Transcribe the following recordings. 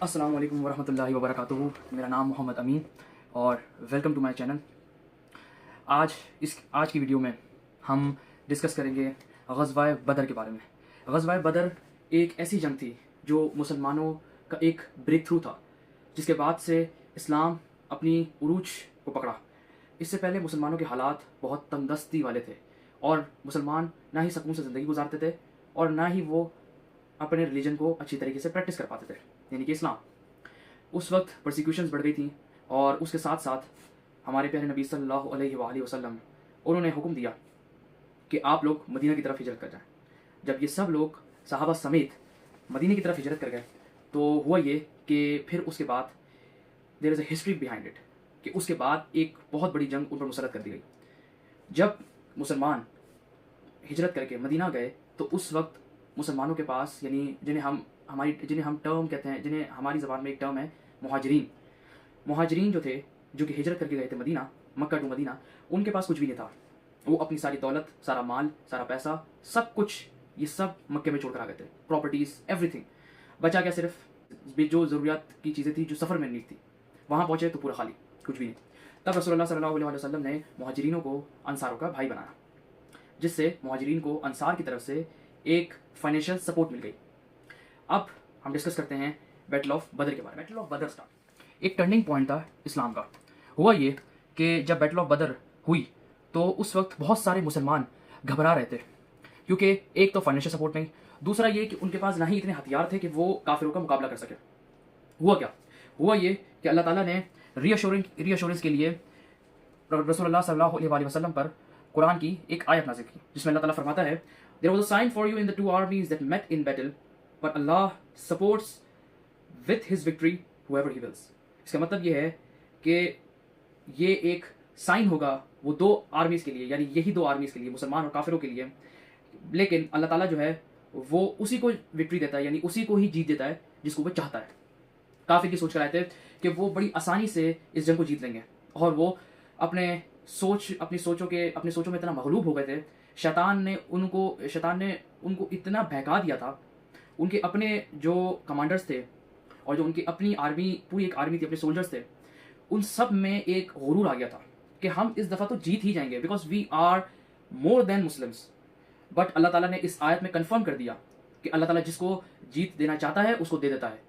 अस्सलाम वालेकुम वरहमतुल्लाहि वबरकातुहू। मेरा नाम मोहम्मद अमीन और वेलकम टू माय चैनल। आज की वीडियो में हम डिस्कस करेंगे ग़ज़वा बदर के बारे में। ग़ज़वा बदर एक ऐसी जंग थी जो मुसलमानों का एक ब्रेक थ्रू था, जिसके बाद से इस्लाम अपनी उरूज को पकड़ा। इससे पहले मुसलमानों के हालात बहुत तंगदस्ती वाले थे और मुसलमान ना ही सुकून से ज़िंदगी गुजारते थे और ना ही वो अपने रिलीजन को अच्छी तरीके से प्रैक्टिस कर पाते थे, यानी कि इस्लाम। उस वक्त प्रोसिक्यूशंस बढ़ गई थी और उसके साथ साथ हमारे प्यारे नबी सल्लल्लाहु अलैहि वसल्लम उन्होंने हुक्म दिया कि आप लोग मदीना की तरफ हिजरत कर जाएं। जब ये सब लोग सहाबा समेत मदीने की तरफ हिजरत कर गए तो हुआ ये कि फिर उसके बाद there is a history behind it, कि उसके बाद एक बहुत बड़ी जंग उन पर मुसलत कर दी गई। जब मुसलमान हिजरत करके मदीना गए तो उस वक्त मुसलमानों के पास, यानी जिन्हें हम टर्म कहते हैं, जिन्हें हमारी ज़बान में एक टर्म है मुहाजिरीन जो थे, जो कि हिजरत करके गए थे मदीना, मक्का टू मदीना, उनके पास कुछ भी नहीं था। वो अपनी सारी दौलत, सारा माल, सारा पैसा, सब कुछ ये सब मक्के में छोड़ कर आ गए थे, प्रॉपर्टीज़, एवरीथिंग। बचा क्या, सिर्फ जो ज़रूरियात की चीज़ें थी जो सफ़र में नीड थी। वहाँ पहुँचे तो पूरा खाली, कुछ भी नहीं। तब रसूलुल्लाह सल्लल्लाहु अलैहि वसल्लम ने मुहाजिरीनों को अंसारों का भाई बनाया, जिससे मुहाजिरीन को अंसार की तरफ से एक फाइनेंशियल सपोर्ट मिल गई। अब हम डिस्कस करते हैं बैटल ऑफ बदर के बारे में। बैटल ऑफ बदर स्टार्ट एक टर्निंग पॉइंट था इस्लाम का। हुआ ये कि जब बैटल ऑफ बदर हुई तो उस वक्त बहुत सारे मुसलमान घबरा रहे थे, क्योंकि एक तो फाइनेंशियल सपोर्ट नहीं, दूसरा ये कि उनके पास ना ही इतने हथियार थे कि वो काफिरों का मुकाबला कर सके। हुआ क्या, हुआ ये कि अल्लाह ताला ने रीअश्योरेंस के लिए रसूलुल्लाह सल्लल्लाहु अलैहि वसल्लम पर कुरान की एक आयत नाज़िल की, जिसमें अल्लाह ताला फरमाता है, there was a sign for you in the two armies that met in battle but Allah supports with his victory whoever he wills. इसका मतलब ये है कि ये एक साइन होगा वो दो आर्मीज के लिए, यानी यही दो आर्मीज के लिए, मुसलमान और काफिरों के लिए। लेकिन अल्लाह ताला जो है वो उसी को विक्ट्री देता है, यानी उसी को ही जीत देता है जिसको वो चाहता है। काफिर की सोच कर आए थे कि वो बड़ी आसानी से इस जंग को जीत लेंगे और वो अपनी सोचों में इतना मगलूब हो गए थे। शैतान ने उनको इतना बहका दिया था। उनके अपने जो कमांडर्स थे और जो उनकी अपनी आर्मी, पूरी एक आर्मी थी, अपने सोल्जर्स थे, उन सब में एक गुरूर आ गया था कि हम इस दफ़ा तो जीत ही जाएंगे, because we are more than Muslims. But अल्लाह ताला ने इस आयत में कंफर्म कर दिया कि अल्लाह ताला जिसको जीत देना चाहता है उसको दे देता है।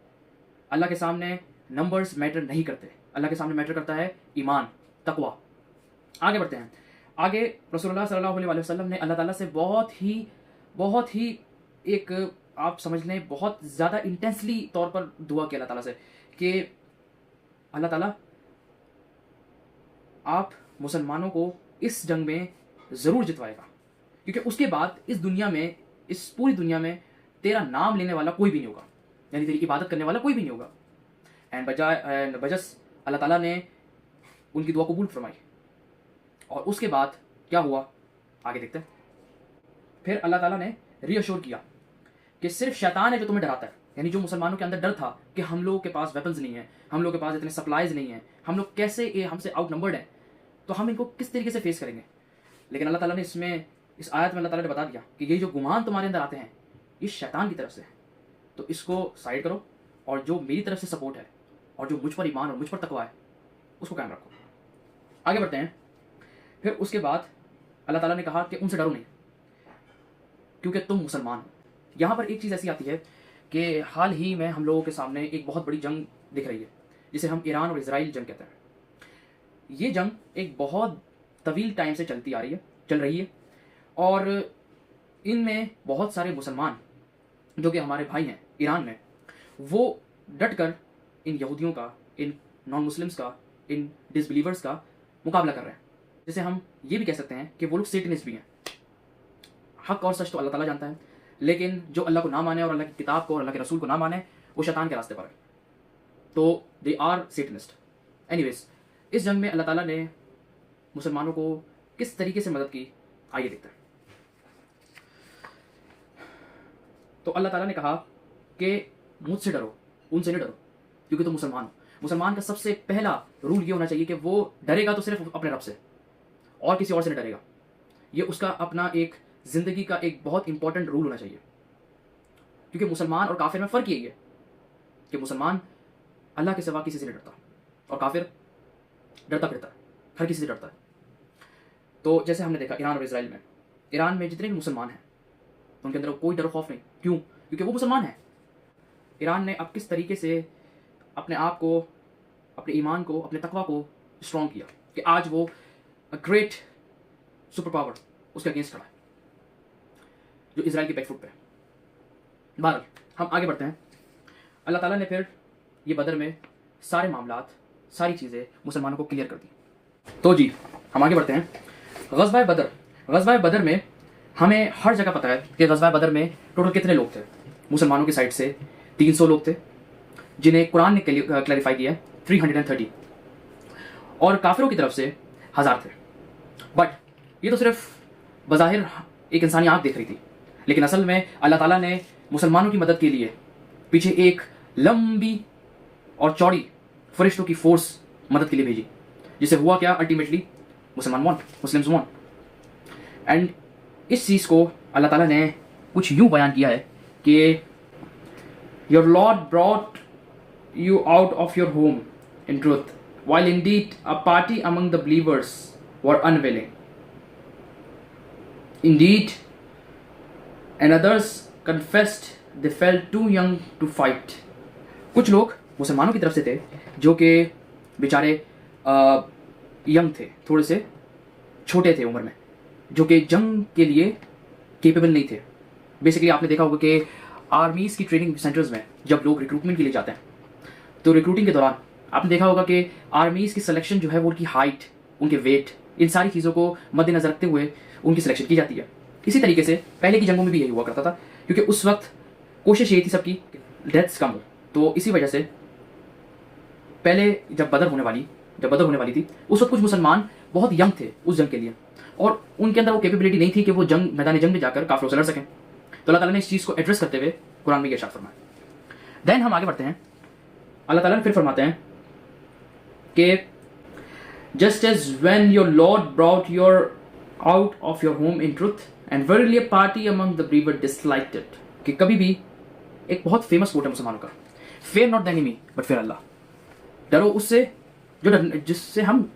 अल्लाह के सामने नंबर्स मैटर नहीं करते, अल्लाह के सामने मैटर करता है ईमान, तकवा। आगे बढ़ते हैं। आगे रसूलुल्लाह सल्लल्लाहु अलैहि वसल्लम ने अल्लाह ताला से बहुत ही एक, आप समझ लें, बहुत ज़्यादा इंटेंसली तौर पर दुआ किया अल्लाह ताला से कि अल्लाह ताला आप मुसलमानों को इस जंग में ज़रूर जितवाएगा, क्योंकि उसके बाद इस पूरी दुनिया में तेरा नाम लेने वाला कोई भी नहीं होगा, यानी तेरी इबादत करने वाला कोई भी नहीं होगा। एंड बजस अल्लाह ताला ने उनकी दुआ कबूल फरमाई। और उसके बाद क्या हुआ, आगे देखते हैं। फिर अल्लाह ताला ने रीअश्योर किया कि सिर्फ शैतान है जो तुम्हें डराता है, यानी जो मुसलमानों के अंदर डर था कि हम लोगों के पास वेपन्स नहीं है, हम लोगों के पास इतने सप्लाईज नहीं है, हम लोग कैसे, ये हमसे आउट नंबर्ड हैं, तो हम इनको किस तरीके से फेस करेंगे। लेकिन अल्लाह ताला ने इस आयत में अल्लाह ताला ने बता दिया कि ये जो गुमान तुम्हारे अंदर आते हैं ये शैतान की तरफ से है, तो इसको साइड करो और जो मेरी तरफ से सपोर्ट है और जो मुझ पर ईमान और मुझ पर तकवा है उसको कायम रखो। आगे बढ़ते हैं। फिर उसके बाद अल्लाह ताला ने कहा कि उनसे डरो नहीं, क्योंकि तुम मुसलमान हो। यहाँ पर एक चीज़ ऐसी आती है कि हाल ही में हम लोगों के सामने एक बहुत बड़ी जंग दिख रही है, जिसे हम ईरान और इजराइल जंग कहते हैं। ये जंग एक बहुत तवील टाइम से चल रही है और इनमें बहुत सारे मुसलमान जो कि हमारे भाई हैं ईरान में, वो डट कर इन यहूदियों का, इन नॉन मुस्लिम्स का, इन डिसबिलीवर्स का मुकाबला कर रहे हैं। जैसे हम ये भी कह सकते हैं कि वो लोग सेटनिस्ट भी हैं। हक और सच तो अल्लाह ताला जानता है, लेकिन जो अल्लाह को ना माने और अल्लाह की किताब को और अल्लाह के रसूल को ना माने, वो शैतान के रास्ते पर है, तो दे आर सेटनिस्ट। एनीवेज, इस जंग में अल्लाह ताला ने मुसलमानों को किस तरीके से मदद की, आइए देखते हैं। तो अल्लाह ताला ने कहा कि मुझसे डरो, उनसे नहीं डरो, क्योंकि तुम मुसलमान हो। मुसलमान का सबसे पहला रूल ये होना चाहिए कि वो डरेगा तो सिर्फ अपने रब से और किसी और से नहीं डरेगा। ये उसका अपना एक जिंदगी का एक बहुत इंपॉर्टेंट रूल होना चाहिए, क्योंकि मुसलमान और काफिर में फ़र्क यही है कि मुसलमान अल्लाह के सिवा किसी से नहीं डरता, और काफिर डरता फिरता है, हर किसी से डरता है। तो जैसे हमने देखा ईरान और इसराइल में, ईरान में जितने भी मुसलमान हैं उनके अंदर कोई डर खौफ नहीं। क्यों? क्योंकि वो मुसलमान हैं। ईरान ने अब किस तरीके से अपने आप को, अपने ईमान को, अपने तकवा को स्ट्रॉन्ग किया कि आज वो ग्रेट सुपर पावर उसके अगेंस्ट खड़ा है, जो इसराइल के बैकफुट पे है। बहरहाल हम आगे बढ़ते हैं। अल्लाह ताला ने फिर ये बदर में सारे मामलात, सारी चीज़ें मुसलमानों को क्लियर कर दी। तो जी हम आगे बढ़ते हैं। ग़ज़वा बदर, ग़ज़वा बदर में हमें हर जगह पता है कि ग़ज़वा बदर में टोटल कितने लोग थे। मुसलमानों की साइड से 300 लोग थे, जिन्हें कुरान ने क्लैरिफाई किया 330, और काफिरों की तरफ से 1000 थे। बट ये तो सिर्फ बज़ाहिर एक इंसानी आंख देख रही थी, लेकिन असल में अल्लाह ताला ने मुसलमानों की मदद के लिए पीछे एक लंबी और चौड़ी फरिश्तों की फोर्स मदद के लिए भेजी, जिससे हुआ क्या, अल्टीमेटली मुस्लिम्स वॉन। एंड इस चीज़ को अल्लाह ताला ने कुछ यूं बयान किया है कि your Lord brought you out of your home in truth while indeed a party among the believers were unwilling. Indeed, and others confessed they felt too young to fight. कुछ लोग मुसलमानों की तरफ से थे जो कि बेचारे यंग थे, थोड़े से छोटे थे उम्र में, जो कि जंग के लिए केपेबल नहीं थे। बेसिकली आपने देखा होगा कि आर्मीज़ की ट्रेनिंग सेंटर्स में जब लोग रिक्रूटमेंट के लिए जाते हैं, तो रिक्रूटिंग के दौरान आपने देखा होगा कि आर्मीज़ की सिलेक्शन जो है वो उनकी हाइट, उनके वेट, इन सारी चीज़ों को मद्देनजर रखते हुए उनकी सिलेक्शन की जाती है। इसी तरीके से पहले की जंगों में भी यही हुआ करता था, क्योंकि उस वक्त कोशिश यही थी सबकी डेथ्स कम हो। तो इसी वजह से पहले जब बदर होने वाली थी, उस वक्त कुछ मुसलमान बहुत यंग थे उस जंग के लिए, और उनके अंदर वो कैपेबिलिटी नहीं थी कि वो मैदान जंग में जाकर काफिरों से लड़ सकें। तो अल्लाह ताला ने इस चीज़ को एड्रेस करते हुए कुरान में ये इरशाद फरमाया। देन हम आगे बढ़ते हैं। अल्लाह ताला फिर फरमाते हैं कि just as when your Lord brought you out of your home in truth and verily a party among the believers disliked it, कि कभी भी एक बहुत फेमस कोट है मुसलमानों का, fear not the enemy but fear Allah. डरो उससे जिससे हम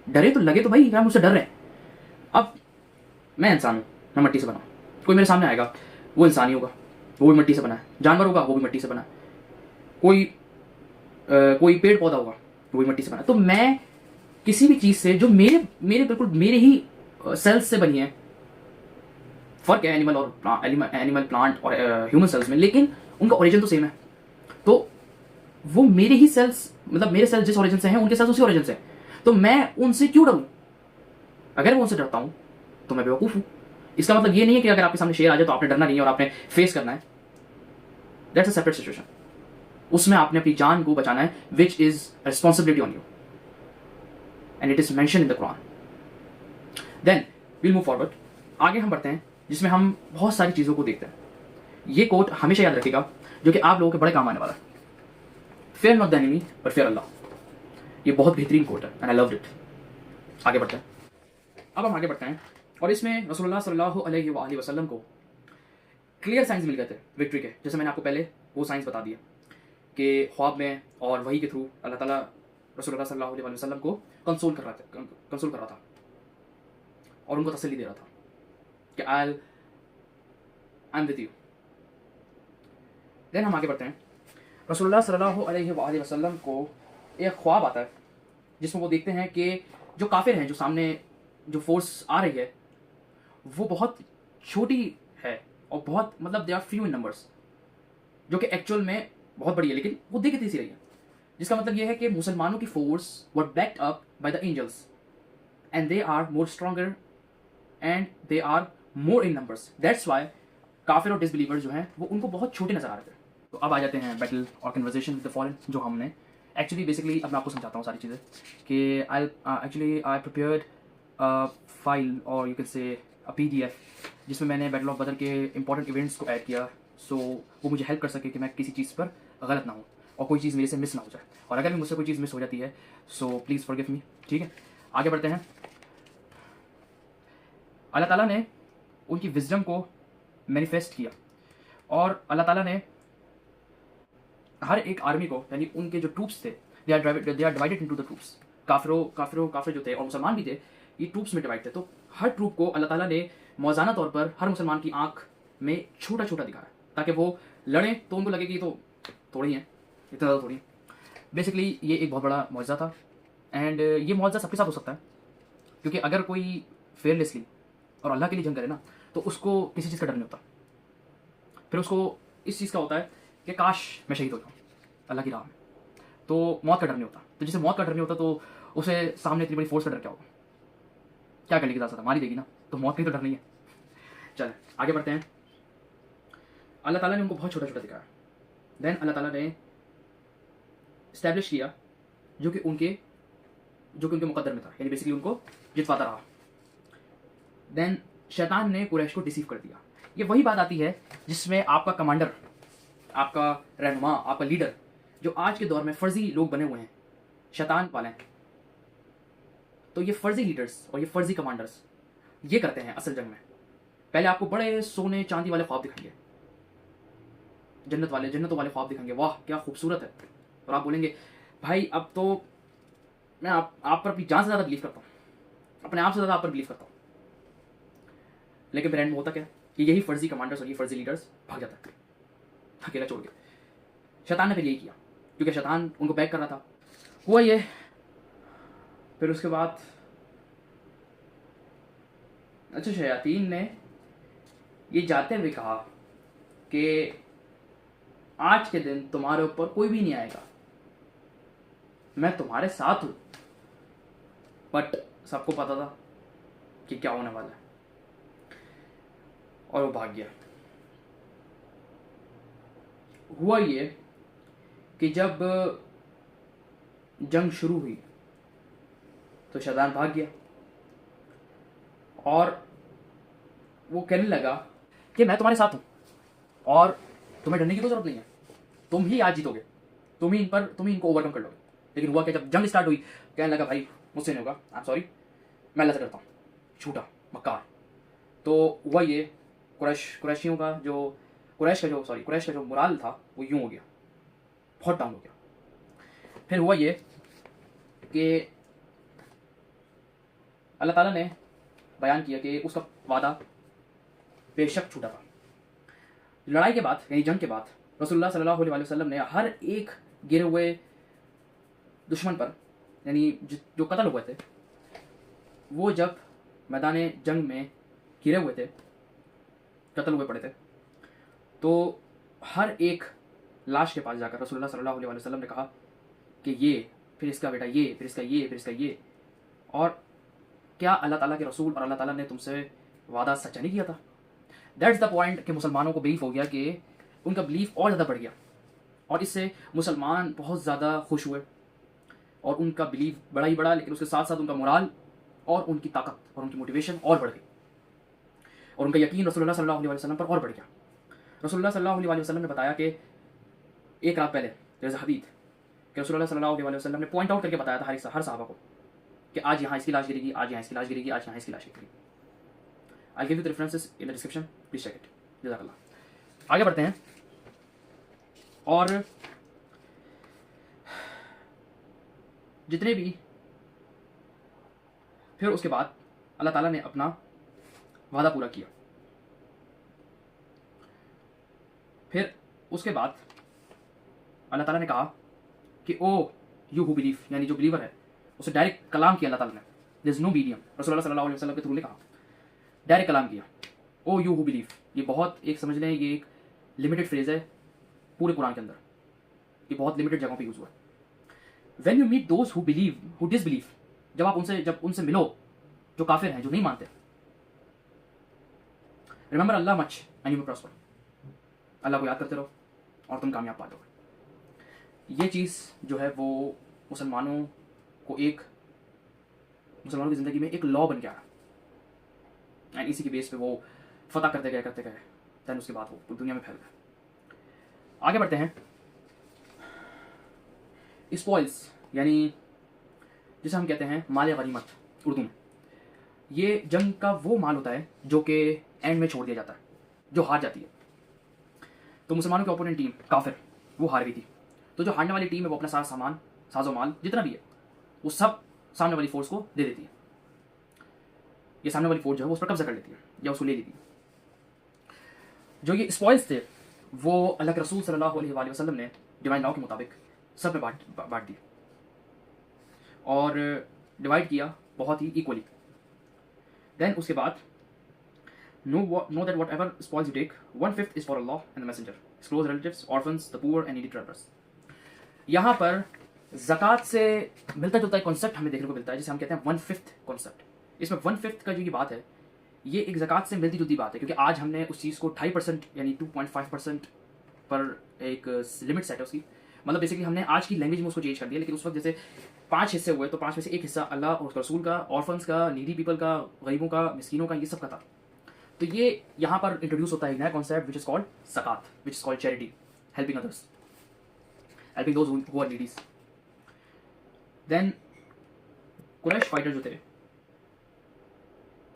डरे, तो लगे तो भाई हम उससे डर रहे हैं। अब मैं इंसान हूँ, मैं मट्टी से बना, कोई मेरे सामने आएगा वो इंसान ही होगा, वो भी मिट्टी से बना है, जानवर होगा वो भी मिट्टी से बना है, कोई पेड़ पौधा होगा वो भी मिट्टी से बना है। तो मैं किसी भी चीज से जो मेरे बिल्कुल मेरे ही सेल्स से बनी है, फर्क है एनिमल प्लांट और ह्यूमन सेल्स में, लेकिन उनका ओरिजिन तो सेम है। तो वो मेरे ही सेल्स, मतलब मेरे सेल्स जिस ओरिजिन से हैं उनके सेल्स उसी ओरिजिन से हैं। तो मैं उनसे क्यों डरूं? अगर मैं उनसे डरता हूं तो मैं बेवकूफ हूं। इसका मतलब ये नहीं है कि अगर आपके सामने शेर आ जाए तो आपने डरना नहीं है और आपने फेस करना है। That's a separate situation. उसमें आपने अपनी जान को बचाना है, which is responsibility on you, and it is mention in the Quran. Then will move forward. आगे हम बढ़ते हैं, जिसमें हम बहुत सारी चीज़ों को देखते हैं। ये कोट हमेशा याद रखिएगा, जो कि आप लोगों के बड़े काम आने वाला है। Fear not the enemy but fear Allah. ये बहुत बेहतरीन कोट है एंड आई लव्ड इट। आगे बढ़ते हैं। अब हम आगे बढ़ते हैं, और इसमें रसूलुल्लाह सल्लल्लाहु अलैहि वसल्लम को क्लियर साइंस मिल गए थे विक्ट्री के। जैसे मैंने आपको पहले वो साइंस बता दिया कि ख्वाब में और वही के थ्रू अल्लाह ताला रसूलुल्लाह सल्लल्लाहु अलैहि वसल्लम को कंसोल कर रहा था और उनको तसल्ली दे रहा था कि I am with you. Then हम आगे बढ़ते हैं। रसूलुल्लाह सल्लल्लाहु अलैहि वसल्लम को एक ख्वाब आता है जिसमें वो देखते हैं कि जो काफिर हैं, जो सामने जो फोर्स आ रही है, वो बहुत छोटी है और बहुत, मतलब they are few in numbers, जो कि एक्चुअल में बहुत बड़ी है, लेकिन वो दिखती सी रही है। जिसका मतलब यह है कि मुसलमानों की force were backed up by the angels and they are more stronger and they are more in numbers. That's why काफिर और डिसबिलीवर्स जो हैं वो उनको बहुत छोटे नजर आ रहे थे। तो अब आ जाते हैं बैटल और कन्वर्सेशन विद द फॉरेन, जो हमने एक्चुअली बेसिकली, अब मैं आपको समझाता हूँ सारी चीज़ें कि आई प्रिपेयर्ड फाइल और you can say a PDF, जिसमें मैंने बैटल ऑफ बदर के इंपॉर्टेंट इवेंट्स को ऐड किया, सो वो मुझे हेल्प कर सके कि मैं किसी चीज़ पर गलत ना हूँ और कोई चीज़ मेरे से मिस ना हो जाए। और अगर भी मुझसे कोई चीज़ मिस हो जाती है सो प्लीज़ फॉरगिव मी। ठीक है, आगे बढ़ते हैं। अल्लाह ताला ने उनकी विजडम को मैनिफेस्ट किया और अल्लाह ताला ने हर एक आर्मी को, यानी उनके जो ट्रूप्स थे, they are divided into the troops. काफिर जो थे और मुसलमान भी थे, ये ट्रूप्स में डिवाइड थे। तो हर ट्रूप को अल्लाह ताला ने मौजाना तौर पर हर मुसलमान की आंख में छोटा छोटा दिखाया, ताकि वो लड़ें तो उनको लगे कि तो थोड़ी है, इतना ज़्यादा थोड़ी। बेसिकली ये एक बहुत बड़ा मुआवजा था। एंड ये मुआवजा सबके साथ हो सकता है, क्योंकि अगर कोई फेयरलेसली और अल्लाह के लिए जंग करे ना, तो उसको किसी चीज़ का डर नहीं होता। फिर उसको इस चीज़ का होता है कि काश मैं शहीद हो जाऊँ अल्लाह की राह में, तो मौत का डर नहीं होता। तो जिसे मौत का डर नहीं होता, तो उसे सामने इतनी बड़ी फोर्स का डर क्या होगा, क्या करने की इजाज़त है, मारी देगी ना, तो मौत का तो डर नहीं है। चलें आगे बढ़ते हैं। अल्लाह ताला ने उनको बहुत छोटा छोटा दिखाया। देन अल्लाह ताला ने इस्टेब्लिश किया जो कि उनके मुकद्दर में था, यानी बेसिकली उनको जितवाता रहा। देन शैतान ने कुरैश को डिसीव कर दिया। ये वही बात आती है जिसमें आपका कमांडर, आपका रहनुमा, आपका लीडर, जो आज के दौर में फर्जी लोग बने हुए हैं, शैतान वाले हैं, तो ये फर्जी लीडर्स और ये फर्जी कमांडर्स ये करते हैं असल जंग में। पहले आपको बड़े सोने चांदी वाले ख्वाब दिखाएंगे, जन्नतों वाले ख्वाब दिखाएंगे, वाह क्या खूबसूरत है, और आप बोलेंगे भाई अब तो मैं आप पर अपनी जान से ज़्यादा बिलीव करता हूँ, अपने आप से ज़्यादा आप पर बिलीव करता हूँ। लेकिन फिर एंड में होता क्या कि यही फर्जी कमांडर्स और ये फर्जी लीडर्स भाग जाता है अकेला छोड़ के। शैतान ने फिर यही किया, क्योंकि शैतान उनको बैक कर रहा था। हुआ ये, फिर उसके बाद अच्छा शयातीन ने ये जाते हुए कहा कि आज के दिन तुम्हारे ऊपर कोई भी नहीं आएगा, मैं तुम्हारे साथ हूं। बट सबको पता था कि क्या होने वाला है, और वो भाग गया। हुआ ये कि जब जंग शुरू हुई तो शैतान भाग गया, और वो कहने लगा कि मैं तुम्हारे साथ हूं और तुम्हें डरने की तो जरूरत नहीं है, तुम ही आज जीतोगे, तुम ही इनको ओवरकम कर लोगे। लेकिन हुआ कि जब जंग स्टार्ट हुई, कहने लगा भाई मुझसे नहीं होगा, आई एम सॉरी, मैं अल्लाह से डरता हूँ, झूठा मक्कार। तो हुआ ये, कुरैशियों का जो कुरैश का जो मुराल था वो यूं हो गया, बहुत डाउन हो गया। फिर हुआ ये कि अल्लाह ताला ने बयान किया कि उसका वादा बेशक झूठा था। लड़ाई के बाद, यानी जंग के बाद, रसूलुल्लाह सल्लल्लाहु अलैहि वसल्लम ने हर एक गिरे हुए दुश्मन पर, यानी जो कत्ल हुए थे, वो जब मैदान जंग में गिरे हुए थे, कत्ल हुए पड़े थे, तो हर एक लाश के पास जाकर रसूलुल्लाह सल्लल्लाहु अलैहि वसल्लम ने कहा कि ये, फिर इसका बेटा ये, फिर इसका ये, फिर इसका ये। और क्या अल्लाह ताला के रसूल और अल्लाह ताला ने तुमसे वादा सच्चा नहीं किया था? दैट्स द पॉइंट कि मुसलमानों को बिलीफ हो गया, कि उनका बिलीफ और ज़्यादा बढ़ गया, और इससे मुसलमान बहुत ज़्यादा खुश हुए, और उनका बिलीफ बड़ा ही बड़ा, लेकिन उसके साथ साथ उनका मोराल और उनकी ताकत और उनकी मोटिवेशन और बढ़ गई, और उनका यकीन रसूलुल्लाह सल्लल्लाहु अलैहि वसल्लम पर और बढ़ गया। रसूलुल्लाह सल्लल्लाहु अलैहि वसल्लम ने बताया कि एक रात पहले देयर इज़ अ हदीथ कि रसूलुल्लाह सल्लल्लाहु अलैहि वसल्लम ने पॉइंट आउट करके बताया था हर सहाबा को कि आज यहाँ इसकी लाश गिरेगी, आज यहाँ इसकी लाश गिरेगी, आज यहाँ इसकी लाश गिरेगी। I give you the references in the description, please check it. जज़ाकल्लाह। आगे बढ़ते हैं, और जितने भी, फिर उसके बाद अल्लाह ताला ने अपना वादा पूरा किया। फिर उसके बाद अल्लाह ताला ने कहा कि ओ यू हु बिलीव, यानी जो बिलीवर है, उसे डायरेक्ट कलाम किया अल्लाह ताला ने, देयर इज नो मीडियम। रसूलुल्लाह सल्लल्लाहु अलैहि वसल्लम के थ्रू ने कहा, डायरेक्ट कलाम किया, ओ यू हु बिलीव। ये बहुत एक समझ लें, ये एक लिमिटेड फ्रेज है पूरे कुरान के अंदर, ये बहुत लिमिटेड जगहों पे यूज हुआ है। When you meet those who believe, who disbelieve, जब उनसे मिलो जो काफिर हैं, जो नहीं मानते, remember Allah much and you will prosper, अल्लाह को याद करते रहो और तुम कामयाब पा जाओगे। ये चीज़ जो है वो मुसलमानों की ज़िंदगी में एक लॉ बन गया, एंड इसी के बेस पे वो फतह करते गए, दैन उसके बाद वो दुनिया में फैल गए। आगे बढ़ते हैं। स्पॉइल्स, यानी जिसे हम कहते हैं माल गनीमत उर्दू में, ये जंग का वो माल होता है जो कि एंड में छोड़ दिया जाता है, जो हार जाती है। तो मुसलमानों की ओपोनेंट टीम काफिर वो हार गई थी, तो जो हारने वाली टीम है वो अपना सारा सामान, साजो माल जितना भी है वो सब सामने वाली फोर्स को दे देती है। ये सामने वाली फोर्स जो है वो उस पर कब्जा कर लेती है या उसको ले लेती है। जो ये स्पॉइल्स थे वो अल्लाह के रसूल सल्लल्लाहु अलैहि वसल्लम ने डिवाइन लॉ के मुताबिक सब में बांट दिए और डिवाइड किया बहुत ही इक्वली। देन उसके बाद know that whatever spoils you take, 1/5 is for Allah and the messenger, his close relatives, orphans, the poor and needy travelers. यहाँ पर ज़कात से मिलता जुलता एक कॉन्सेप्ट हमें देखने को मिलता है जिसे हम कहते हैं 1/5 कॉन्सेप्ट। इसमें 1/5 का जो ये बात है ये एक ज़कात से मिलती जुलती बात है, क्योंकि आज हमने उस चीज़ को 2.5% यानी 2.5% पर एक लिमिट सेट है उसकी। मतलब बेसिकली हमने आज की लैंग्वेज में उसको चेंज कर दिया, लेकिन उस वक्त जैसे 5 हिस्से हुए तो 5 में से एक हिस्सा अल्लाह और उसका रसूल का, ऑर्फन्स का, नीडी पीपल का, गरीबों का, मिस्कीनों का, ये सब का था। तो ये यहाँ पर इंट्रोड्यूस होता है एक नया कॉन्सेप्ट विच इज कॉल्ड ज़कात, which is called charity, helping others, helping those who are needies. Then Quraysh fighter जो थे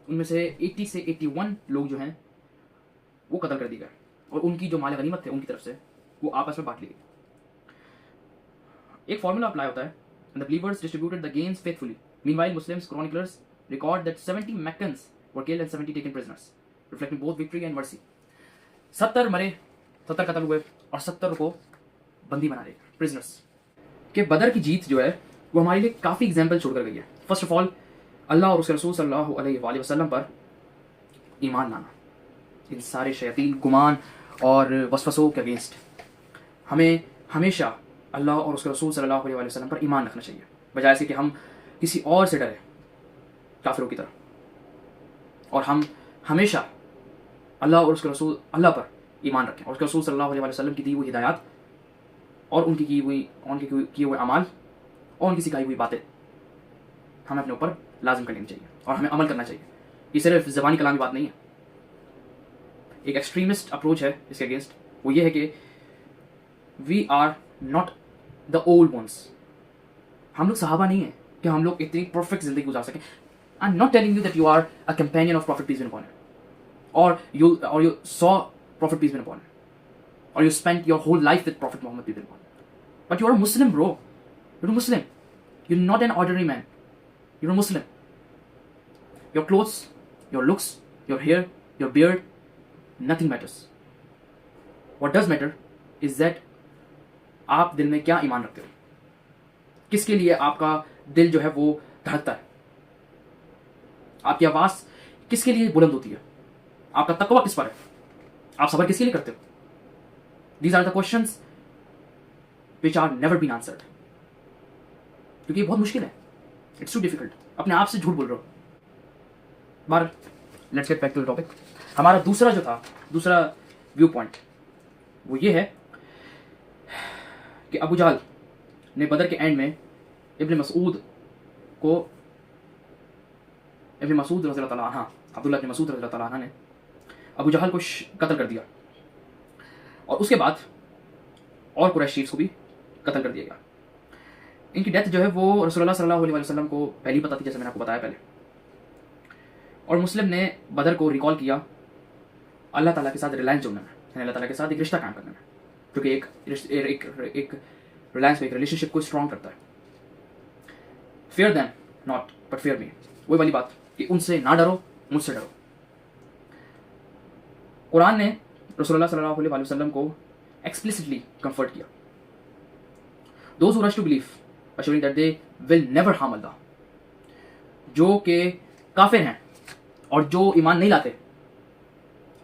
उनमें से 80 से 81 लोग जो हैं वो कत्ल कर दिए गए और उनकी जो माल गनीमत थे उनकी तरफ से वो आपस में बांट ली गई। एक फॉर्मूला अप्लाई होता है, and the believers distributed the gains faithfully. Meanwhile, Muslims chroniclers record that 70 Meccans were killed and 70 taken prisoners, reflecting both victory and mercy. 70 मरे, 70 कत्ल हुए और 70 को बंदी बना लिए, prisoners। कि बदर की जीत जो है वो हमारे लिए काफ़ी एग्जाम्पल छोड़कर गई है। फर्स्ट ऑफ ऑल अल्लाह और उसके रसूल सल्लल्लाहु अलैहि वसल्लम पर ईमान लाना, इन सारे शैतान गुमान और वसवसों के अगेंस्ट हमें हमेशा अल्लाह और उसके रसूल सल्लल्लाहु अलैहि वसल्लम पर ईमान रखना चाहिए, बजाय से कि हम किसी और से डरें काफिरों की तरह। और हम हमेशा अल्लाह और उसके रसूल अल्लाह पर ईमान रखें और उसके रसूल सल्लल्लाहु अलैहि वसल्लम की दी हुई हिदायत और उनकी किए हुए अमाल और उनकी सिखाई हुई बातें हमें अपने ऊपर लाजिम कर लेनी चाहिए और हमें अमल करना चाहिए। ये सिर्फ ज़बानी कलामी बात नहीं है। एक एक्सट्रीमिस्ट अप्रोच है इसके अगेंस्ट, वो ये है कि we are not the old ones. हम लोग सहाबा नहीं है कि हम लोग इतनी परफेक्ट जिंदगी गुजार सकें। I am not telling you that you are a companion of prophet peace be upon him, or you saw Prophet peace be upon him, or you spent your whole life with Prophet Muhammad peace be upon him. But you are a Muslim, bro. You're a Muslim. You're not an ordinary man. You're a Muslim. Your clothes, your looks, your hair, your beard, nothing matters. What does matter is that आप दिल में क्या ईमान रखते हो, किसके लिए आपका दिल जो है वो धड़कता है, आपकी आवाज किसके लिए बुलंद होती है, आपका तकवा किस पर है, आप सबर किसके लिए करते हो। These are the questions which are never been answered, क्योंकि ये बहुत मुश्किल है, इट्स टू डिफिकल्ट। अपने आप से झूठ बोल रहे हो। बार let's get back to the topic. हमारा दूसरा व्यू पॉइंट वो ये है कि अबू जहल ने बदर के एंड में इब्न मसूद रज़ियल्लाहु ताला अन्हु, अब्दुल्लाह इब्न मसूद रज़ियल्लाहु ताला अन्हु ने अबू जहल को कत्ल कर दिया और उसके बाद और कुरैश चीफ्स को भी कत्ल कर दिया गया। इनकी डेथ जो है वो रसूलुल्लाह सल्लल्लाहु अलैहि वसल्लम को पहले पता थी, जैसे मैंने आपको बताया पहले। और मुस्लिम ने बदर को रिकॉल किया अल्लाह ताला के साथ रिलायंस जोड़ने में, यानी अल्लाह ताला के साथ एक रिश्ता कायम करने में, क्योंकि एक रिलायंस में एक रिलेशनशिप को स्ट्रॉन्ग करता है। Fear them not but fear me, वही वाली बात कि उनसे ना डरो, मुझसे डरो। कुरान ने रसूलुल्लाह सल्लल्लाहु अलैहि वसल्लम को एक्सप्लिसिटली कंफर्ट किया। Those who rush to believe assuring that they will never harm Allah, जो के काफिर हैं और जो ईमान नहीं लाते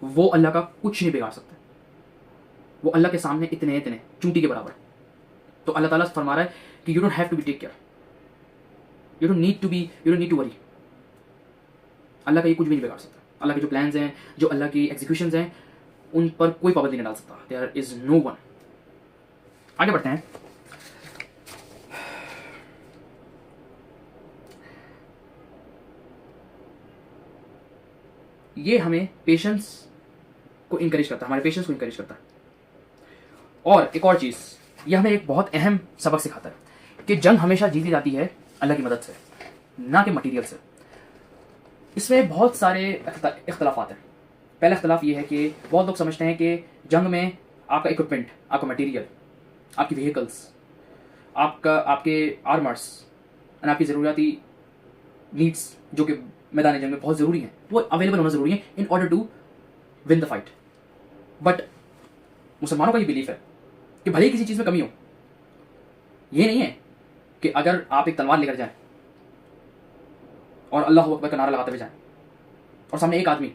वो अल्लाह का कुछ नहीं बिगाड़ सकते, वो अल्लाह के सामने इतने चूंटी के बराबर। तो अल्लाह ताला फरमा रहा है कि you don't have to be take care, you don't need to worry. अल्लाह का ये कुछ भी नहीं बिगाड़ सकता। अल्लाह के जो प्लान्स हैं, जो अल्लाह की एग्जीक्यूशंस हैं, उन पर कोई पाबंदी नहीं डाल सकता। There is no one. आगे बढ़ते हैं। ये हमें पेशेंस को इनकरेज करता है, हमारे पेशेंस को इनकरेज करता है। और एक और चीज़, ये हमें एक बहुत अहम सबक सिखाता है कि जंग हमेशा जीती जाती है अल्लाह की मदद से, ना कि मटीरियल से। इसमें बहुत सारे इख्तलाफात हैं। पहला इख्तलाफ ये है कि बहुत लोग समझते हैं कि जंग में आपका इक्विपमेंट, आपका मटीरियल आपकी व्हीकल्स, आपके आर्मर्स एंड आपकी ज़रूरियाती नीड्स जो कि मैदान जंग में बहुत ज़रूरी हैं, वो अवेलेबल होना ज़रूरी है in order to win the fight. But मुसलमानों का ये बिलीफ है कि भले ही किसी चीज़ में कमी हो, ये नहीं है कि अगर आप एक तलवार लेकर जाएं और अल्लाह अकबर का नारा लगाते हुए जाएं और सामने एक आदमी,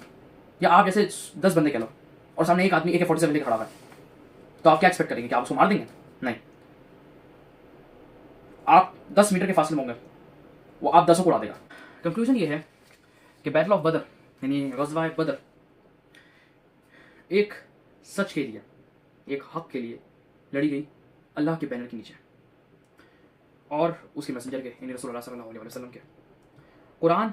या आप जैसे 10 बंदे कह लो, और सामने एक आदमी AK-47 लेकर खड़ा हुआ है, तो आप क्या एक्सपेक्ट करेंगे कि आप उसको मार देंगे? नहीं, आप 10 मीटर के फासले में होंगे, वो आप 10 को उड़ा देगा। कंक्लूजन ये है कि बैटल ऑफ बदर यानी ग़ज़वा बदर एक सच के लिए, एक हक के लिए लड़ी गई अल्लाह के बैनर के नीचे और उसके मैसेंजर के यानी रसूलुल्लाह सल्लल्लाहु अलैहि वसल्लम के। कुरान,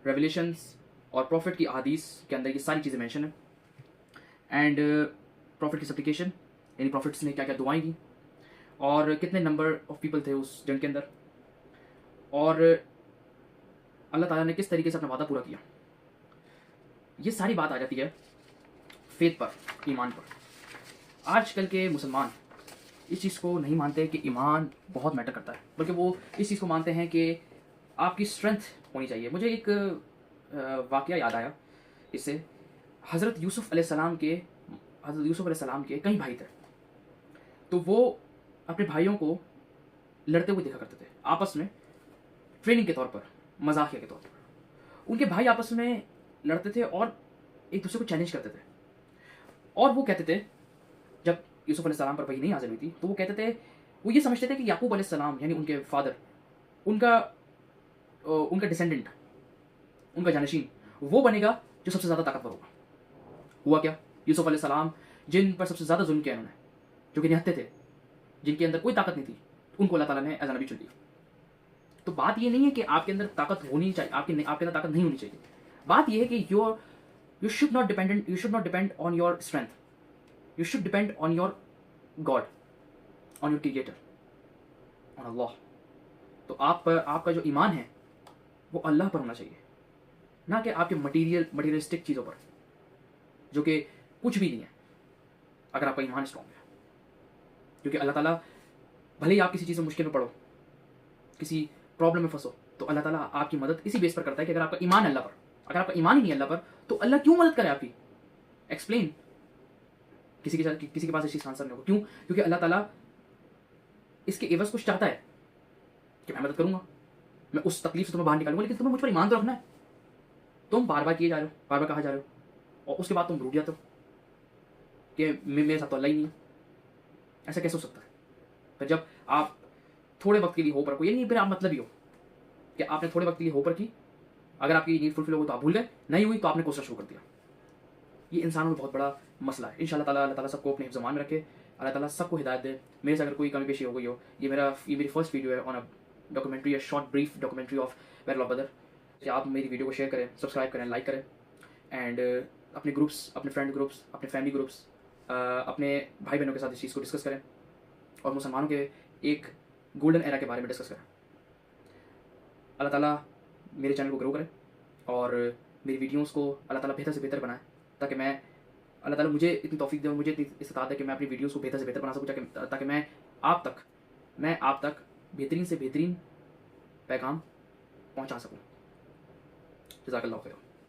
रेवलेशंस और प्रॉफिट की अहादीस के अंदर ये सारी चीज़ें मेंशन है। एंड प्रॉफिट की सप्लिकेशन यानी प्रॉफिट्स ने क्या क्या दुआएं की और कितने नंबर ऑफ पीपल थे उस जंग के अंदर, और अल्लाह ताला ने किस तरीके से अपना वादा पूरा किया। ये सारी बात आ जाती है फेथ पर, ईमान पर। आजकल के मुसलमान इस चीज़ को नहीं मानते कि ईमान बहुत मैटर करता है, बल्कि वो इस चीज़ को मानते हैं कि आपकी स्ट्रेंथ होनी चाहिए। मुझे एक वाक़या याद आया इससे। हज़रत यूसुफ़ अलैहिस्सलाम के कई भाई थे, तो वो अपने भाइयों को लड़ते हुए देखा करते थे आपस में, ट्रेनिंग के तौर पर, मजाकिया के तौर पर। उनके भाई आपस में लड़ते थे और एक दूसरे को चैलेंज करते थे, और वो कहते थे, जब यूसुफ अलैहिस्सलाम पर वही नहीं हाजिर हुई थी, तो वो कहते थे, वो ये समझते थे कि याकूब अलैहिस्सलाम यानी उनके फादर, उनका डिसेंडेंट, उनका जानशीन वो बनेगा जो सबसे ज़्यादा ताकतवर होगा। हुआ क्या? यूसुफ अलैहिस्सलाम जिन पर सबसे ज़्यादा जुल्म किया उन्होंने, जो कि निहत्थे थे, जिनके अंदर कोई ताकत नहीं थी, उनको अल्लाह ताला ने एज़ नबी चुन लिया। तो बात ये नहीं है कि आपके अंदर ताकत होनी चाहिए, आपके अंदर ताकत नहीं होनी चाहिए। बात यह है कि you should not depend on your strength, you should depend on your God, on your creator, on Allah. तो आपका जो ईमान है वो अल्लाह पर होना चाहिए, ना कि आपके मटीरियलिस्टिक चीज़ों पर, जो कि कुछ भी नहीं है अगर आपका ईमान स्ट्रॉन्ग है। क्योंकि अल्लाह ताला, भले ही आप किसी चीज़ में मुश्किल में पड़ो, किसी प्रॉब्लम में फंसो, तो अल्लाह ताला आपकी मदद इसी बेस पर करता है कि अगर आपका ईमान अल्लाह पर, अगर आपका ईमान ही नहीं अल्लाह पर, तो अल्लाह क्यों मदद करे आपकी? एक्सप्लेन। किसी के पास इस चीज़ का आंसर नहीं होगा। क्यों? क्योंकि अल्लाह ताला इसके एवज कुछ चाहता है कि मैं मदद करूंगा, मैं उस तकलीफ से तुम्हें बाहर निकालूंगा, लेकिन तुम्हें मुझ पर ईमान तो रखना है। तुम बार बार किए जा रहे हो, बार बार कहा जा रहे हो, और उसके बाद तुम रूठ जाते हो कि मेरे साथ तो अल्लाह ही नहीं है। ऐसा कैसे हो सकता है? फिर जब आप थोड़े वक्त के लिए होप रखो, ये नहीं फिर आप मतलब ही हो कि आपने थोड़े वक्त के लिए होप रखी, अगर आपकी नीड फुलफिल हो तो आप भूल गए, नहीं हुई तो आपने कोशिश शुरू कर दिया। ये इंसानों में बहुत बड़ा मसला है। इंशाल्लाह ताला अल्लाह ताला सबको अपने हिफ्ज़-ए-मान में रखे, अल्लाह ताला सबको हिदायत दे। मेरे से अगर कोई कमी पेशी हो गई हो, ये मेरी फर्स्ट वीडियो है on a documentary, a short brief documentary of battle of बदर। आप मेरी वीडियो को शेयर करें, सब्सक्राइब करें, लाइक करें, एंड अपने ग्रुप्स, अपने फ्रेंड ग्रुप्स, अपने फैमिली ग्रुप्स, अपने भाई बहनों के साथ इस चीज़ को डिस्कस करें, और मुसलमानों के एक गोल्डन एरा के बारे में डिस्कस करें। अल्लाह ताला मेरे चैनल को ग्रो करे और मेरी वीडियोस को अल्लाह ताला बेहतर से बेहतर बनाए, ताकि मैं, अल्लाह ताला मुझे इतनी तौफीक दे, मुझे इतनी इस्तात है कि मैं अपनी वीडियोस को बेहतर से बेहतर बना सकूँ, ताकि मैं आप तक बेहतरीन से बेहतरीन पैगाम पहुँचा सकूँ। जज़ाकल्लाहु खैर।